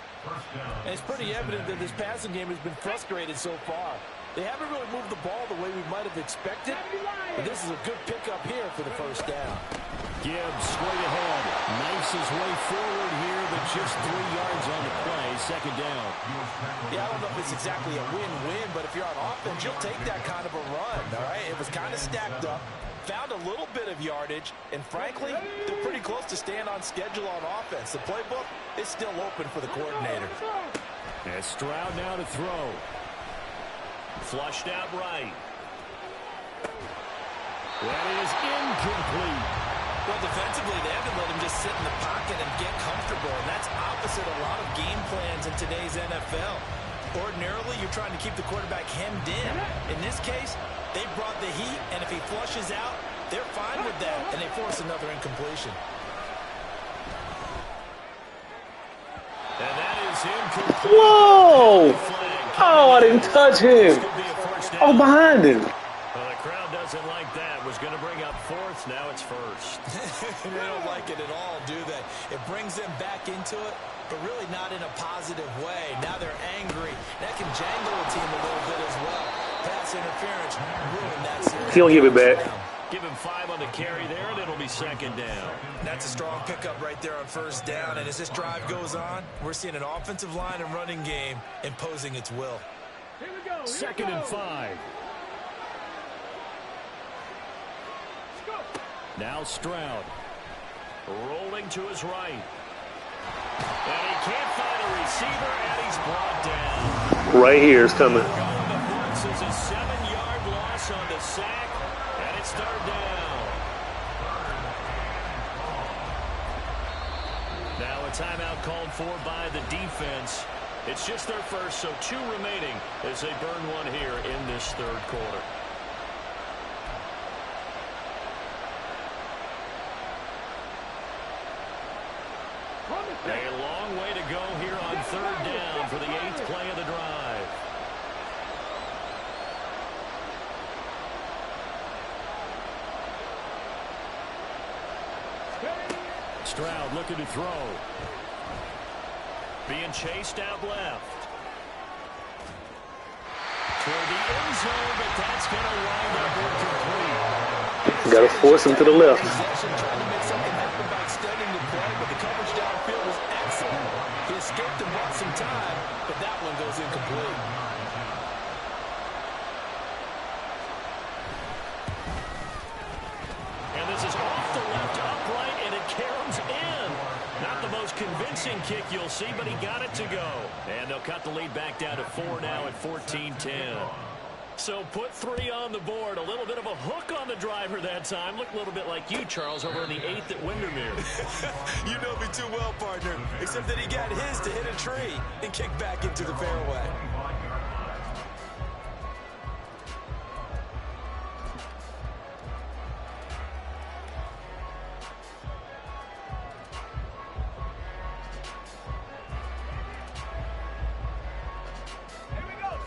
And it's pretty evident that this passing game has been frustrated so far. They haven't really moved the ball the way we might have expected, but this is a good pickup here for the 1st down. Gibbs straight ahead. Knifes his way forward here, but just 3 yards on the play. 2nd down. Yeah, I don't know if it's exactly a win-win, but if you're on offense, you'll take that kind of a run, all right? It was kind of stacked up, found a little bit of yardage, and frankly, they're pretty close to staying on schedule on offense. The playbook is still open for the coordinator. And Stroud now to throw. Flushed out right. That is incomplete. Well, defensively, they haven't let him just sit in the pocket and get comfortable, and that's opposite a lot of game plans in today's NFL. Ordinarily, you're trying to keep the quarterback hemmed in. In this case, they brought the heat, and if he flushes out, they're fine with that, and they force another incompletion. And that is incomplete. Whoa! Oh, I didn't touch him. Oh, behind him. Well, the crowd doesn't like that. Was going to bring up 4th. Now it's 1st. They don't like it at all, do they? It brings them back into it, but really not in a positive way. Now they're angry. That can jangle a team a little bit as well. Pass interference ruined that series. He'll give it back. Give him 5 on the carry there, and it'll be 2nd down. That's a strong pickup right there on 1st down. And as this drive goes on, we're seeing an offensive line and running game imposing its will. Here we go. 2nd and 5. Now Stroud. Rolling to his right. And he can't find a receiver, and he's brought down. Right here is coming. This is a 7-yard loss on the sack, and it's 3rd down. Now a timeout called for by the defense. It's just their first, so 2 remaining as they burn one here in this third quarter. A long way to go here on 3rd down for the 8th play of the drive. Stroud looking to throw. Being chased out left. Toward the end zone, but that's going to wind up incomplete. Got to force him to the left. Trying to make something happen by extending the play, but the coverage downfield was excellent. He escaped and bought some time, but that one goes incomplete. And this is off the left upright, and it caroms in. Not the most convincing kick you'll see, but he got it to go. And they'll cut the lead back down to 4 now at 14-10. So put 3 on the board. A little bit of a hook on the driver that time. Looked a little bit like you, Charles, over in the 8th at Windermere. You know me too well, partner, except that he got his to hit a tree and kick back into the fairway.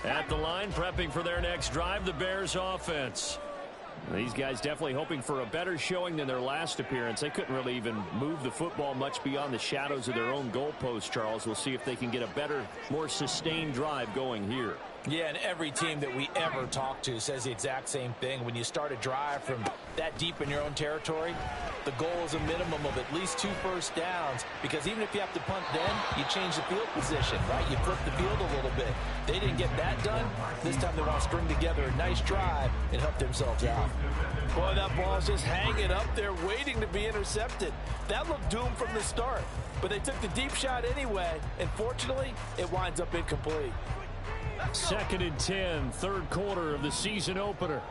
At the line, prepping for their next drive, the Bears offense. These guys definitely hoping for a better showing than their last appearance. They couldn't really even move the football much beyond the shadows of their own goalpost, Charles. We'll see if they can get a better, more sustained drive going here. Yeah, and every team that we ever talk to says the exact same thing. When you start a drive from that deep in your own territory, the goal is a minimum of at least 2 first downs, because even if you have to punt then, you change the field position, right? You flip the field a little bit. They didn't get that done. This time they want to string together a nice drive and help themselves out. Boy, that ball's just hanging up there waiting to be intercepted. That looked doomed from the start, but they took the deep shot anyway, and fortunately, it winds up incomplete. 2nd and 10, 3rd quarter of the season opener.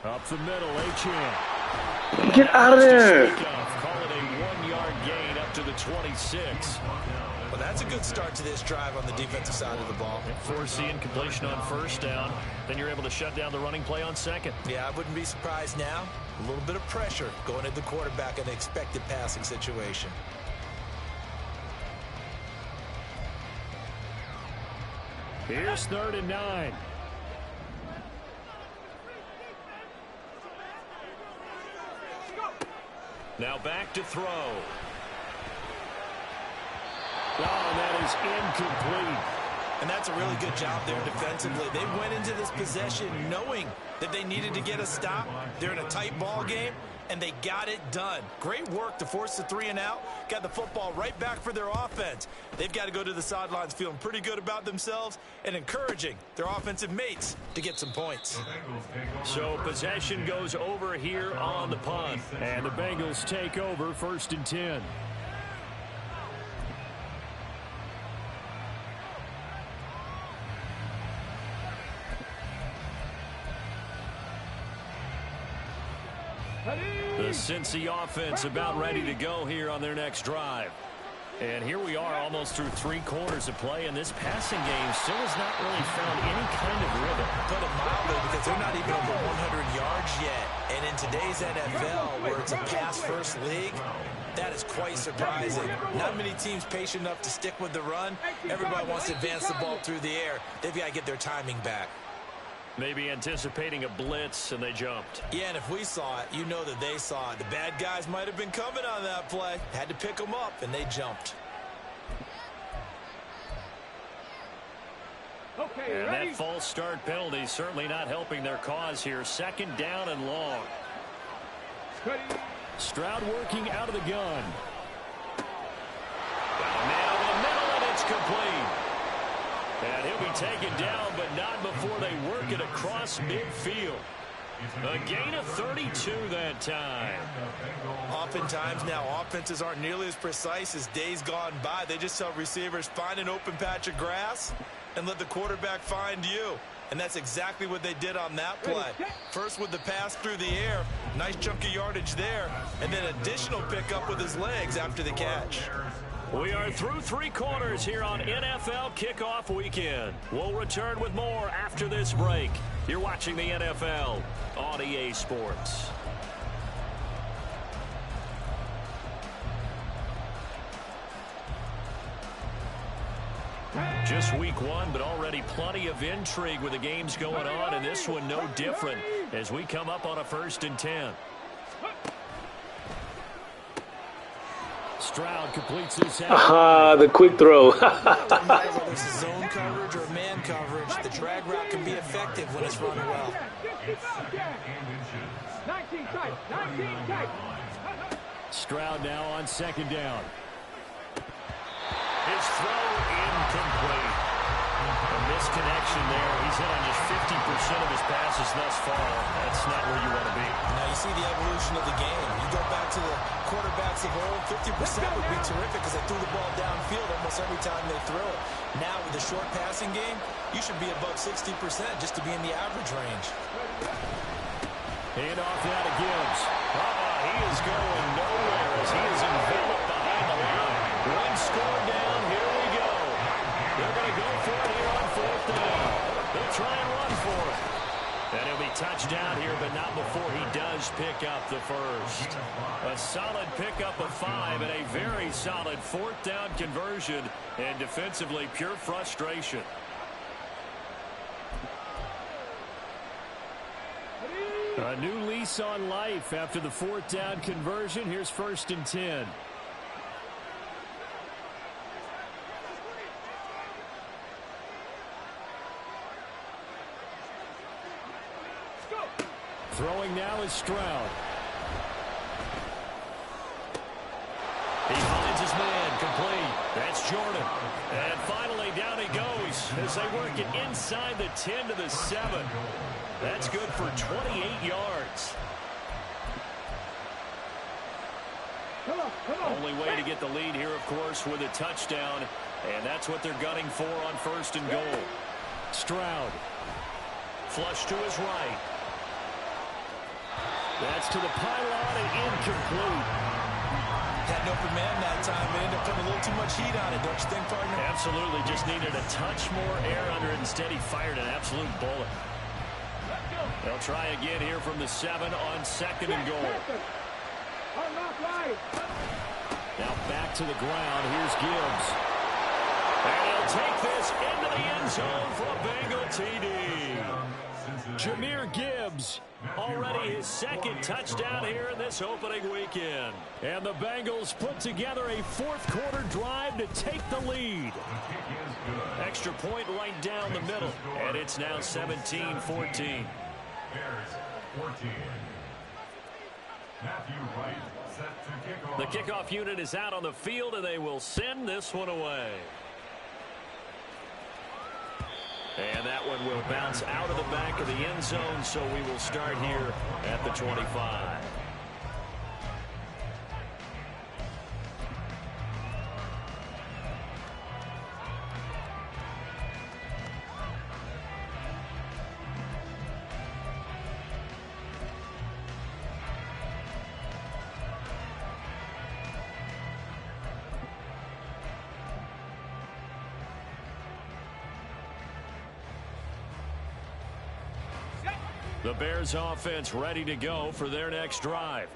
Up the middle, Achane. Get out of there. Call it a 1-yard gain up to the 26. Well, that's a good start to this drive on the defensive side of the ball. Forcing completion on 1st down. Then you're able to shut down the running play on 2nd. Yeah, I wouldn't be surprised now. A little bit of pressure going at the quarterback in an expected passing situation. Here's 3rd and 9. Now back to throw. Oh, that is incomplete. And that's a really good job there defensively. They went into this possession knowing that they needed to get a stop. They're in a tight ball game, and they got it done. Great work to force the 3 and out. Got the football right back for their offense. They've got to go to the sidelines feeling pretty good about themselves and encouraging their offensive mates to get some points. So possession goes over here on the punt. And the Bengals take over 1st and 10. The Cincy offense about ready to go here on their next drive. And here we are almost through 3 quarters of play, and this passing game still has not really found any kind of rhythm. Put it mildly, because they're not even over 100 yards yet. And in today's NFL, where it's a pass-first league, that is quite surprising. Not many teams patient enough to stick with the run. Everybody wants to advance the ball through the air. They've got to get their timing back. Maybe anticipating a blitz, and they jumped. Yeah, and if we saw it, you know that they saw it. The bad guys might have been coming on that play. Had to pick them up, and they jumped. Okay, and ready? that false start penalty certainly not helping their cause here. 2nd down and long. Ready. Stroud working out of the gun. Got a man over the middle, and it's complete. And he'll be taken down, but not before they work it across midfield. A gain of 32 that time. Oftentimes now, offenses aren't nearly as precise as days gone by. They just tell receivers, find an open patch of grass and let the quarterback find you. And that's exactly what they did on that play. First with the pass through the air, Nice chunk of yardage there, and then additional pickup with his legs after the catch. We are through 3 quarters here on NFL Kickoff Weekend. We'll return with more after this break. You're watching the NFL on EA Sports. Just week 1, but already plenty of intrigue with the games going on, and this one no different as we come up on a 1st and 10. Stroud completes his Aha, the quick throw. Doesn't matter whether it's zone coverage or man coverage, the drag route can be effective when it's run well. 19 tight, 19 tight. Stroud now on 2nd down. His throw incomplete. A misconnection there. He's hit on just 50% of his passes thus far. That's not where you want to be. Now you see the evolution of the game. You go back to the quarterbacks of old, 50% would be terrific because they threw the ball downfield almost every time they throw it. Now with the short passing game, you should be above 60% just to be in the average range. Hand off now to Gibbs. He is going nowhere as he is enveloped behind the line. 1 score down. Here we go. They're going to go for it here on 4th down. They'll try and run for it. And he'll be touchdown here, but not before he does pick up the first. A solid pickup of 5 and a very solid 4th down conversion. And defensively, pure frustration. A new lease on life after the 4th down conversion. Here's 1st and 10. Throwing now is Stroud. He finds his man complete. That's Jordan. And finally down he goes as they work it inside the 10 to the 7. That's good for 28 yards. Only way to get the lead here, of course, with a touchdown. And that's what they're gunning for on 1st and goal. Stroud. Flush to his right. That's to the pylon and incomplete. Had an open man that time. It ended up putting a little too much heat on it, don't you think, partner? Absolutely. Just needed a touch more air under it. Instead, he fired an absolute bullet. They'll try again here from the 7 on 2nd and goal. Now back to the ground. Here's Gibbs. And he'll take this into the end zone for a Bengal TD. Jahmyr Gibbs. Already his 2nd touchdown here in this opening weekend. And the Bengals put together a 4th quarter drive to take the lead. Extra point right down the middle. And it's now 17-14. The kickoff unit is out on the field, and they will send this one away. And that one will bounce out of the back of the end zone, so we will start here at the 25. The Bears offense ready to go for their next drive.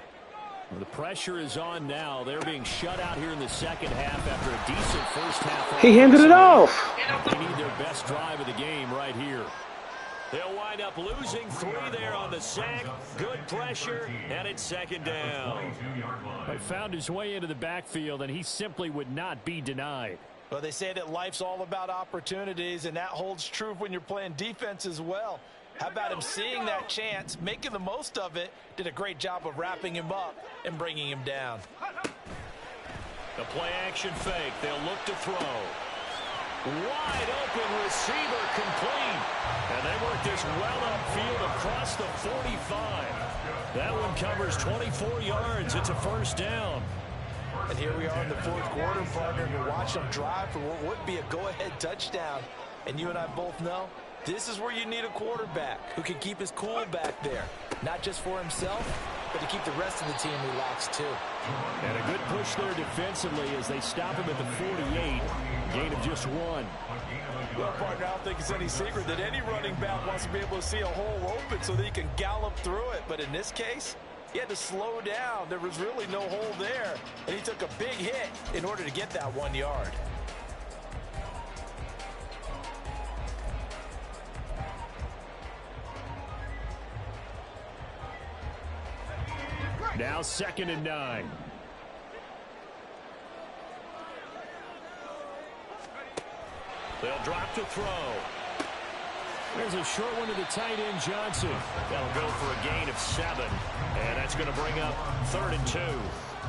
The pressure is on now. They're being shut out here in the 2nd half after a decent 1st half. He handed it off. They need their best drive of the game right here. They'll wind up losing 3 there on the sack. Good pressure, and it's 2nd down. He found his way into the backfield, and he simply would not be denied. Well, they say that life's all about opportunities, and that holds true when you're playing defense as well. How about him seeing that chance, making the most of it, did a great job of wrapping him up and bringing him down. The play action fake. They'll look to throw. Wide open receiver complete. And they work this well upfield across the 45. That one covers 24 yards. It's a 1st down. And here we are in the 4th quarter, partner. You watch them drive for what would be a go-ahead touchdown. And you and I both know this is where you need a quarterback who can keep his cool back there. Not just for himself, but to keep the rest of the team relaxed too. And a good push there defensively as they stop him at the 48. Gain of just 1. Well, partner, I don't think it's any secret that any running back wants to be able to see a hole open so that he can gallop through it. But in this case, he had to slow down. There was really no hole there, and he took a big hit in order to get that 1 yard. Now 2nd and 9. They'll drop to throw. There's a short one to the tight end, Johnson. That'll go for a gain of 7. And that's going to bring up 3rd and 2.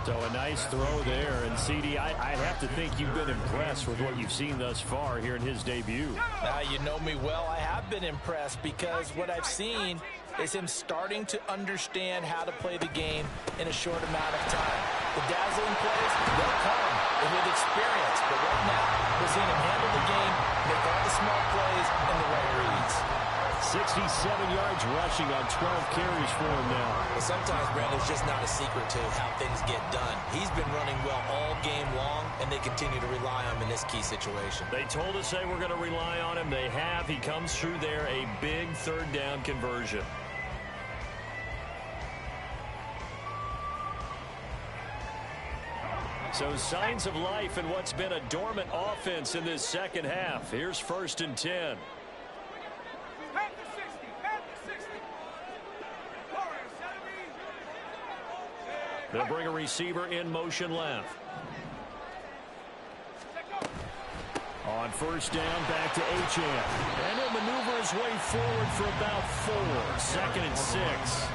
So a nice throw there. And, CD, I'd have to think you've been impressed with what you've seen thus far here in his debut. Now, you know me well. I have been impressed because what I've seen is him starting to understand how to play the game in a short amount of time. The dazzling plays, they'll come with experience. But right now, we're seeing him handle the game, make all the smart plays, and the right reads. 67 yards rushing on 12 carries for him now. Well, sometimes, Brandon, it's just not a secret to how things get done. He's been running well all game long, and they continue to rely on him in this key situation. They told us they were going to rely on him. They have. He comes through there, a big 3rd down conversion. So signs of life in what's been a dormant offense in this second half. Here's 1st and 10. They'll bring a receiver in motion left. On 1st down, back to Achane. And he'll maneuver his way forward for about 4. 2nd and 6.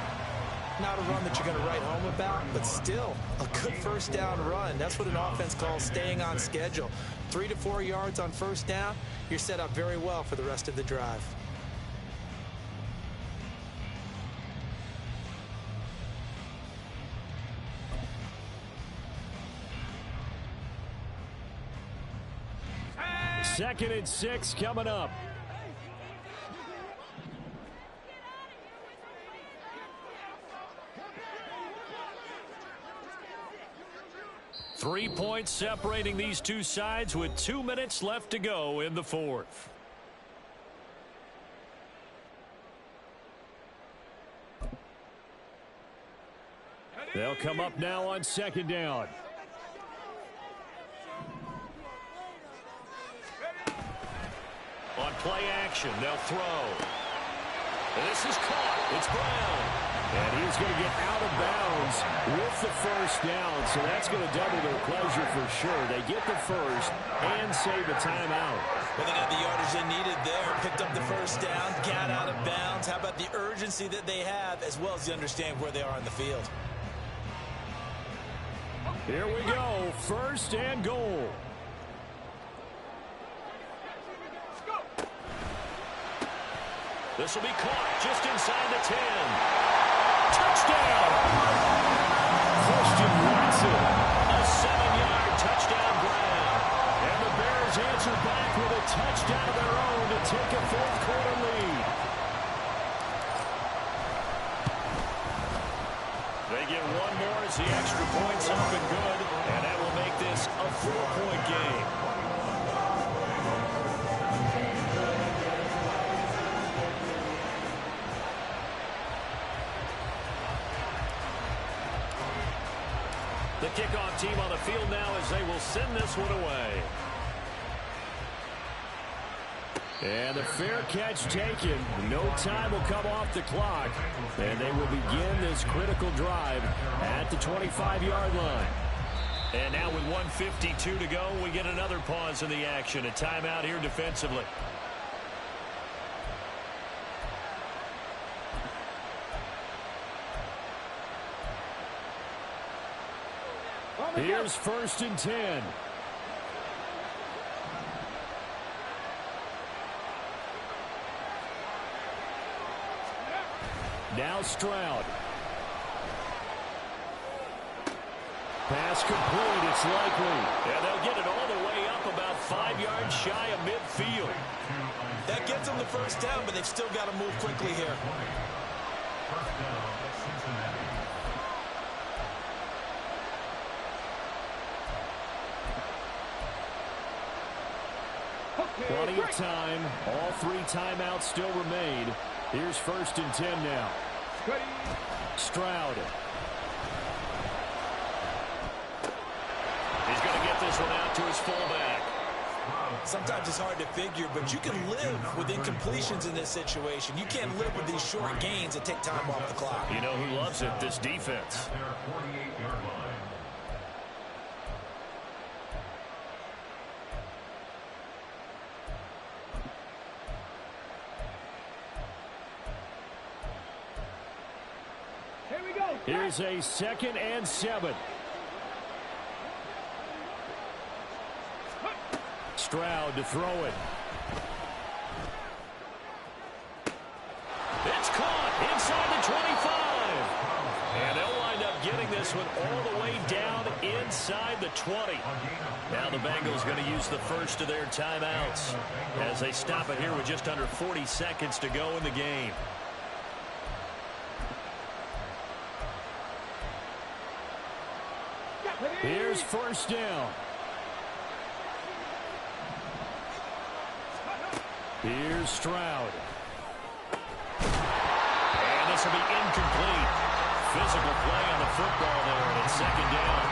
Not a run that you're going to write home about, but still a good 1st down run. That's what an offense calls staying on schedule. 3 to 4 yards on 1st down, you're set up very well for the rest of the drive. Second and 6 coming up. Three points separating these two sides with 2 minutes left to go in the 4th. They'll come up now on 2nd down. On play action, they'll throw. And this is caught. It's Brown. And he's going to get out of bounds with the 1st down. So that's going to double their pleasure for sure. They get the 1st and save a timeout. Well, they got the yardage they needed there. Picked up the 1st down, got out of bounds. How about the urgency that they have as well as they understand where they are on the field? Here we go. 1st and goal. This will be caught just inside the 10. Touchdown! Christian Watson, a 7-yard touchdown grab. And the Bears answer back with a touchdown of their own to take a 4th quarter lead. They get one more as the extra point's up and good. And that will make this a 4-point game. The kickoff team on the field now as they will send this one away. And the fair catch taken. No time will come off the clock. And they will begin this critical drive at the 25-yard line. And now with 1:52 to go, we get another pause in the action. A timeout here defensively. Here's 1st and 10. Now Stroud. Pass complete. It's likely. And they'll get it all the way up about 5 yards shy of midfield. That gets them the 1st down, but they've still got to move quickly here. Plenty of time. All 3 timeouts still remain. Here's 1st and 10 now. Stroud. He's going to get this one out to his fullback. Sometimes it's hard to figure, but you can live with incompletions in this situation. You can't live with these short gains that take time off the clock. You know who loves it? This defense. Here we go. Here's a 2nd and 7. Stroud to throw it. It's caught inside the 25. And they'll wind up getting this one all the way down inside the 20. Now the Bengals going to use the first of their timeouts as they stop it here with just under 40 seconds to go in the game. Here's 1st down. Here's Stroud. And this will be incomplete. Physical play on the football there, and it's 2nd down.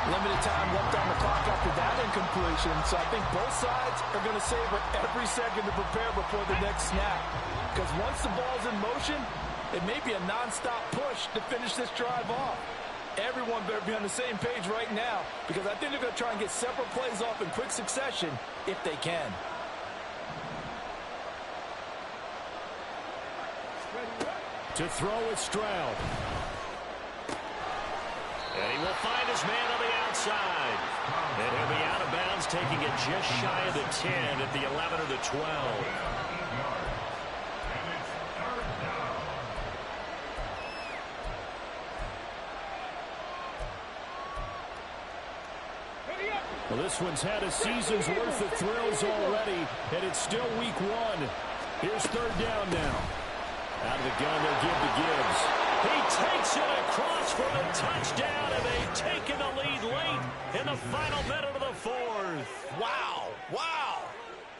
Limited time left on the clock after that incompletion, so I think both sides are going to savor every second to prepare before the next snap. Because once the ball's in motion, it may be a nonstop push to finish this drive off. Everyone better be on the same page right now, because I think they're going to try and get several plays off in quick succession if they can. To throw with Stroud. And he will find his man on the outside. And he'll be out of bounds, taking it just shy of the 10 at the 11 or the 12. Well, this one's had a season's worth of thrills already, and it's still week 1. Here's 3rd down now. Out of the gun, they'll give to Gibbs. He takes it across for the touchdown, and they've taken the lead late in the final minute of the 4th. Wow. Wow.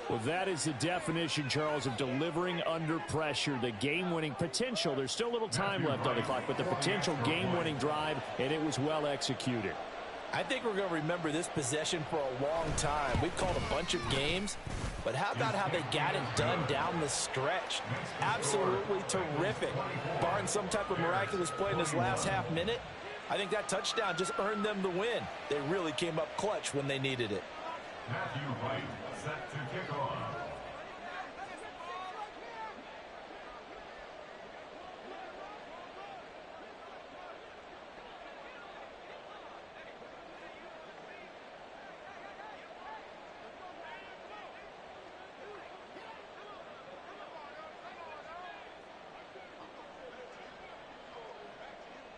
Well, that is the definition, Charles, of delivering under pressure. The game-winning potential. There's still a little time left on the clock, but the potential game-winning drive, and it was well executed. I think we're going to remember this possession for a long time. We've called a bunch of games, but how about how they got it done down the stretch? Absolutely terrific. Barring some type of miraculous play in this last half minute, I think that touchdown just earned them the win. They really came up clutch when they needed it. Matthew White set to kick off.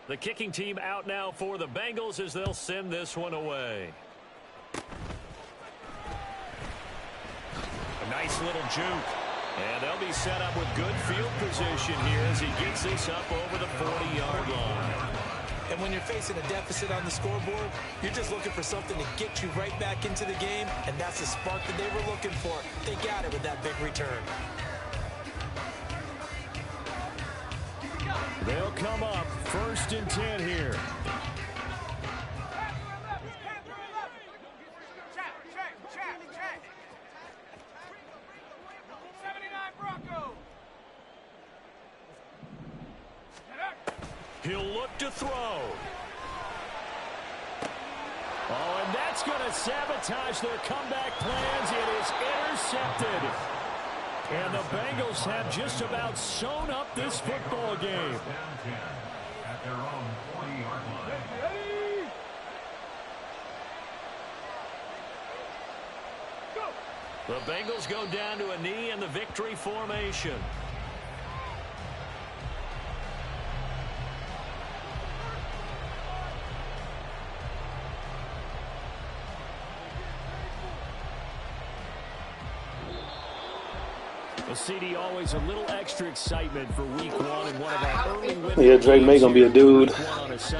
The kicking team out now for the Bengals as they'll send this one away. A nice little juke. And they'll be set up with good field position here as he gets this up over the 40-yard line. And when you're facing a deficit on the scoreboard, you're just looking for something to get you right back into the game, and that's the spark that they were looking for. They got it with that big return. They'll come up 1st and 10 here. He'll look to throw. Oh, and that's going to sabotage their comeback plans. It is intercepted. And the Bengals have just about sewn up this football game. At their own 40-yard line. The Bengals go down to a knee in the victory formation. Well, CD, always a little extra excitement for week one and one of our early wins. Yeah, Drake May gonna be a dude.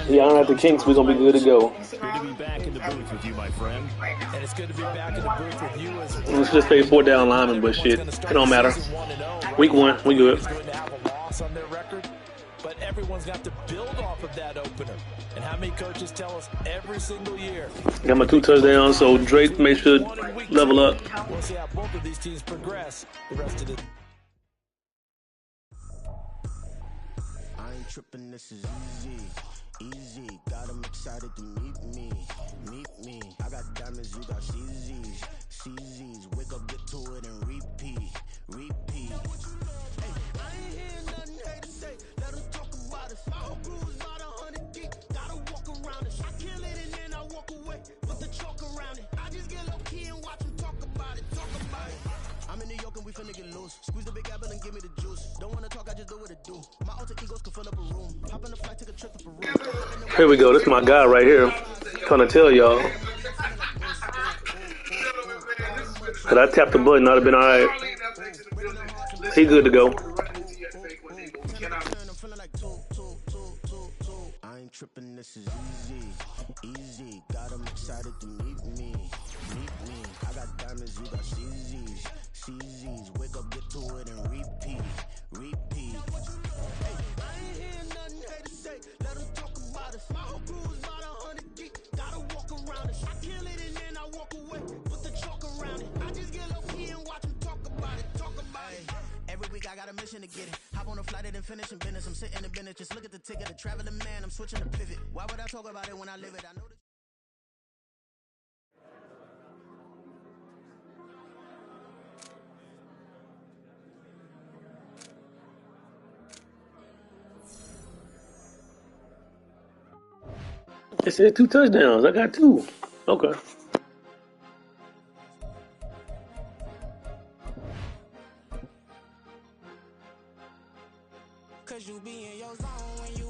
He on at the Kinks, we're gonna be good to go. Good to be back in the booth with you, my friend. And it's good to be back in the booth with you as well. Let's just say 4 down lineman, but shit, it don't matter. Week one, we good. Going to have a loss on their record, but everyone's got to build off of that opener. And how many coaches tell us every single year? Got my 2 touchdowns, so Drake May should level up. We'll see how both of these teams progress the rest of the. I ain't tripping, this is easy. Easy, got them excited to meet me. Meet me. I got diamonds, you got CZs. CZs, wake up, get to it, and repeat. Repeat. Hey, I ain't hearing nothing hate to say. Let them talk about us. My whole crew is about 100 deep. Gotta walk around it. I kill it and then I walk away. Put the chalk around it. I just get low key and watch them talk about it. Talk about it. I'm in New York and we finna get loose. Squeeze the big apple and give me the juice. Don't wanna talk, I just do what it do. My alter egos can fill up a room. Hop in a flight, take a trip to Peru. Here we go. This is my guy right here. Trying to tell y'all. Had I tapped the button, I'd have been all right. He good to go. I ain't tripping, this is easy. Easy, got them excited to meet me. Meet me. I got diamonds, you got CZs. CZs, wake up, get to it, and repeat. Repeat. Hey, I ain't hearing nothing hate to say. Let them talk about us. My whole crew is about 100 deep. Gotta walk around us. I kill it and then I walk away. Put the chalk around it. I just get low key and watch them talk about it. Talk about it. Every week I got a mission to get it. Hop on a flight and finish in business. I'm sitting in business. Just look at the ticket. A traveling man. I'm switching to pivot. Why would I talk about it when I live it? I know that. It said 2 touchdowns. I got 2. Okay. Cause you be in your zone when you